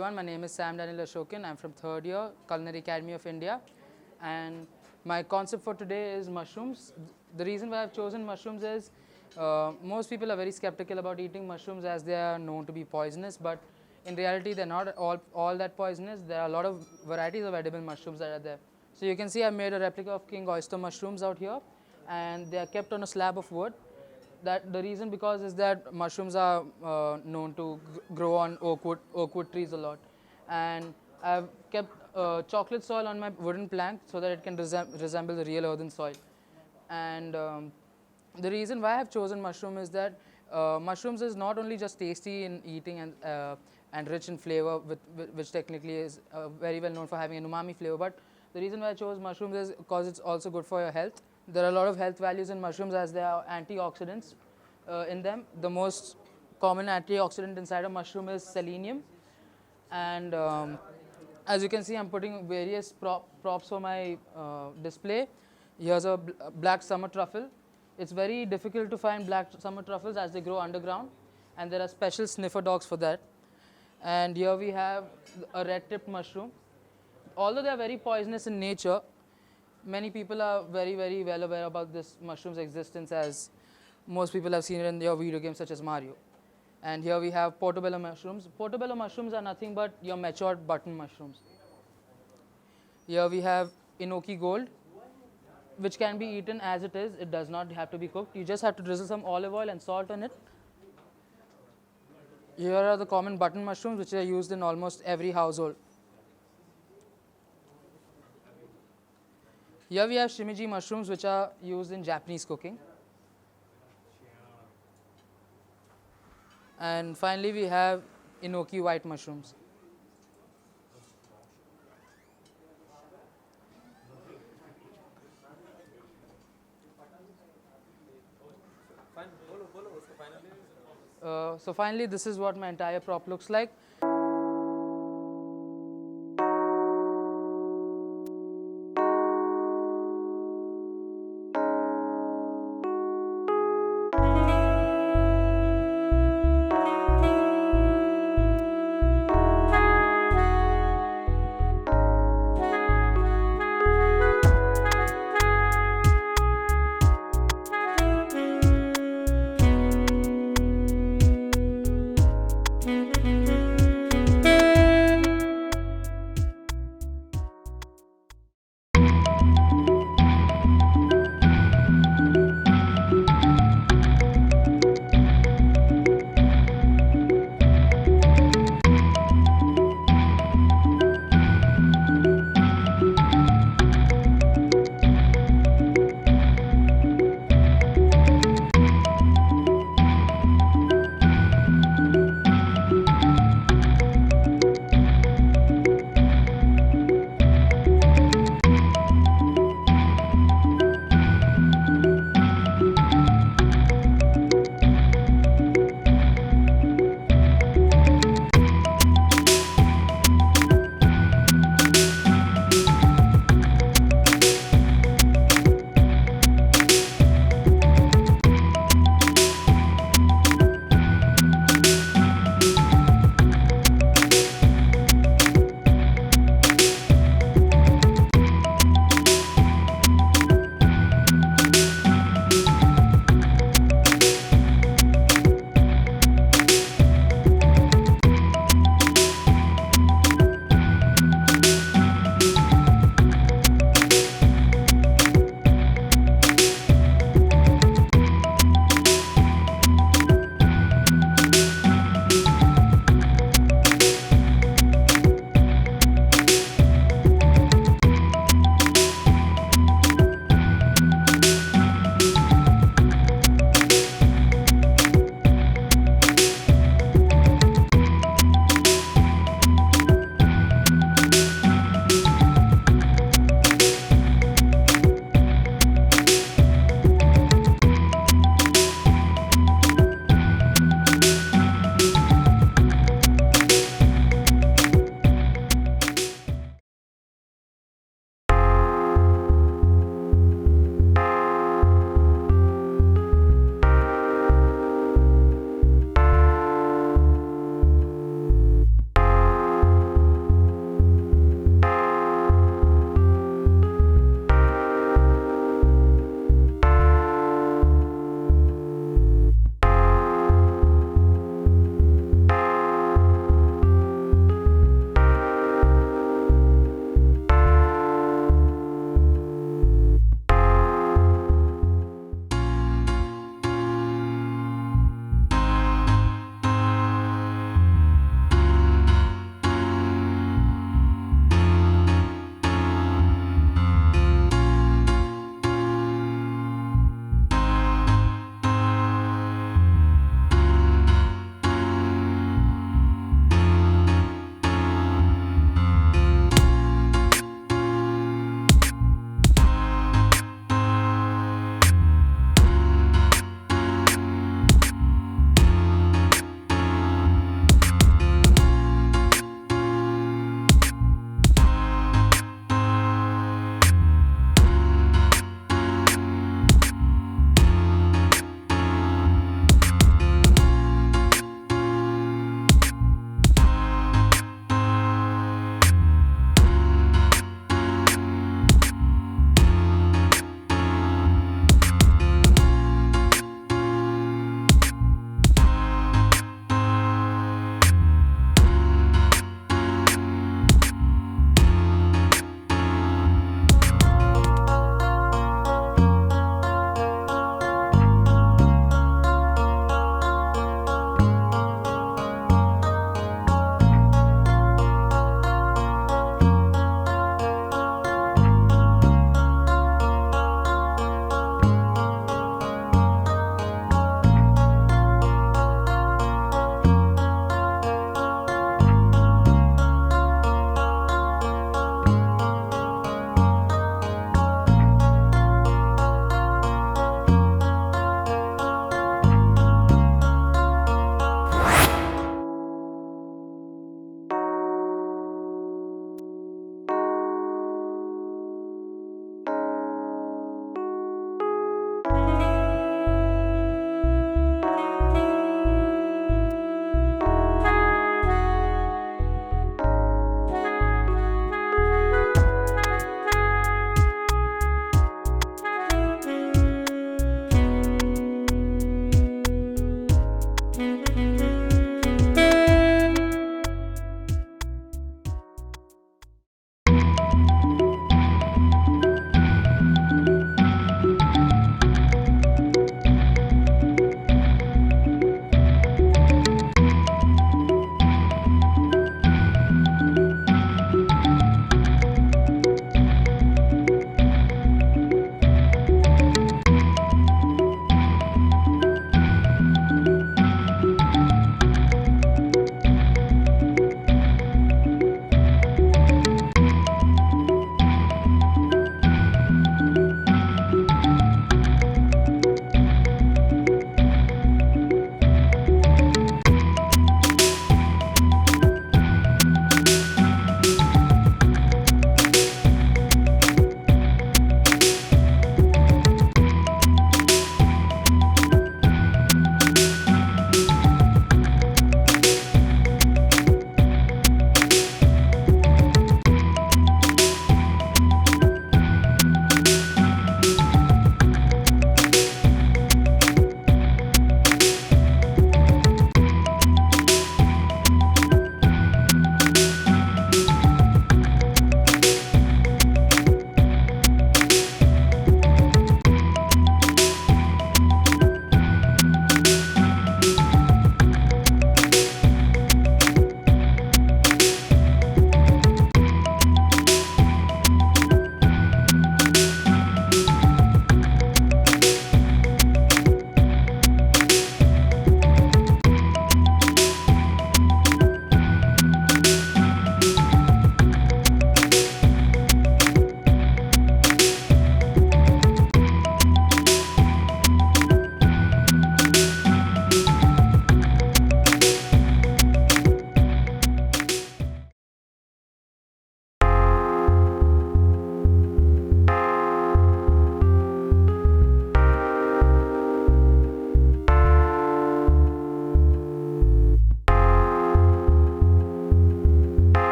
everyone, my name is Sam Daniel Ashokin. I'm from third year, Culinary Academy of India, and my concept for today is mushrooms. The reason why I've chosen mushrooms is most people are very skeptical about eating mushrooms as they are known to be poisonous, but in reality they're not all that poisonous. There are a lot of varieties of edible mushrooms that are there. So you can see I've made a replica of king oyster mushrooms out here, and they are kept on a slab of wood. That the reason because is that mushrooms are known to grow on oak wood trees a lot, and I've kept chocolate soil on my wooden plank so that it can resemble the real earthen soil. And the reason why I've chosen mushroom is that mushrooms is not only just tasty in eating and rich in flavor, which technically is very well known for having an umami flavor, but the reason why I chose mushrooms is because it's also good for your health. There are a lot of health values in mushrooms as there are antioxidants in them. The most common antioxidant inside a mushroom is selenium, and as you can see, I'm putting various props for my display. Here's a black summer truffle. It's very difficult to find black summer truffles as they grow underground, and there are special sniffer dogs for that. And here we have a red-tipped mushroom. Although they are very poisonous in nature, many people are very well aware about this mushroom's existence, as most people have seen it in their video games such as Mario. And here we have portobello mushrooms. Portobello mushrooms are nothing but your matured button mushrooms. Here we have enoki gold, which can be eaten as it is. It does not have to be cooked. You just have to drizzle some olive oil and salt on it. Here are the common button mushrooms, which are used in almost every household. Here we have shimiji mushrooms, which are used in Japanese cooking. And finally, we have enoki white mushrooms. So finally, this is what my entire prop looks like.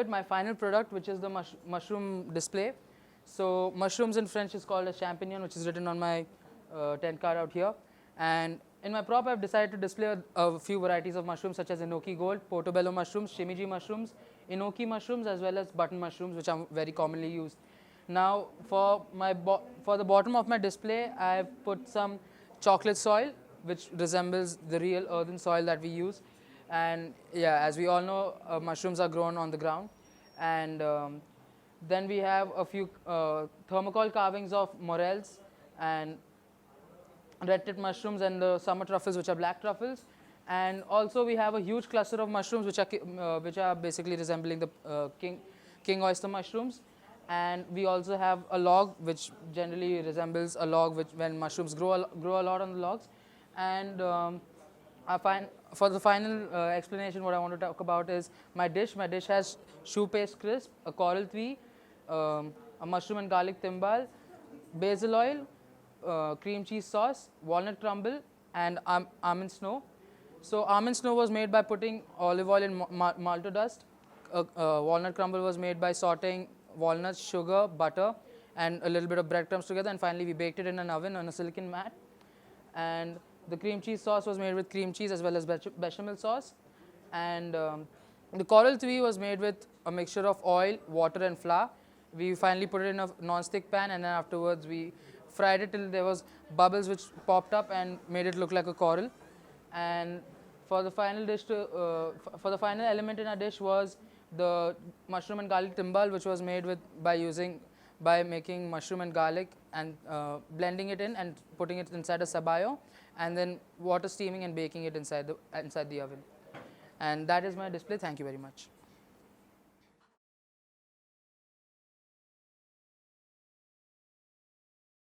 with my final product, which is the mushroom display. So mushrooms in French is called a champignon, which is written on my tent card out here. And in my prop, I've decided to display a few varieties of mushrooms such as enoki gold, portobello mushrooms, shimiji mushrooms, enoki mushrooms, as well as button mushrooms, which are very commonly used. Now, for the bottom of my display, I've put some chocolate soil, which resembles the real earthen soil that we use. And yeah, as we all know, mushrooms are grown on the ground. And then we have a few thermocol carvings of morels and red tip mushrooms and the summer truffles, which are black truffles. And also we have a huge cluster of mushrooms which are basically resembling the king oyster mushrooms. And we also have a log which generally resembles a log which when mushrooms grow a lot on the logs. And for the final explanation, what I want to talk about is my dish. My dish has choux paste crisp, a coral tui, a mushroom and garlic timbal, basil oil, cream cheese sauce, walnut crumble, and almond snow. So almond snow was made by putting olive oil in malto dust. Walnut crumble was made by sauteing walnuts, sugar, butter, and a little bit of breadcrumbs together. And finally, we baked it in an oven on a silicon mat. And the cream cheese sauce was made with cream cheese as well as bechamel sauce. And the coral tui was made with a mixture of oil, water, and flour. We finally put it in a non-stick pan, and then afterwards we fried it till there was bubbles which popped up and made it look like a coral. And for the final dish, for the final element in our dish was the mushroom and garlic timbal, which was made by making mushroom and garlic and blending it in and putting it inside a sabayo, and then water steaming and baking it inside the oven. And that is my display. Thank you very much.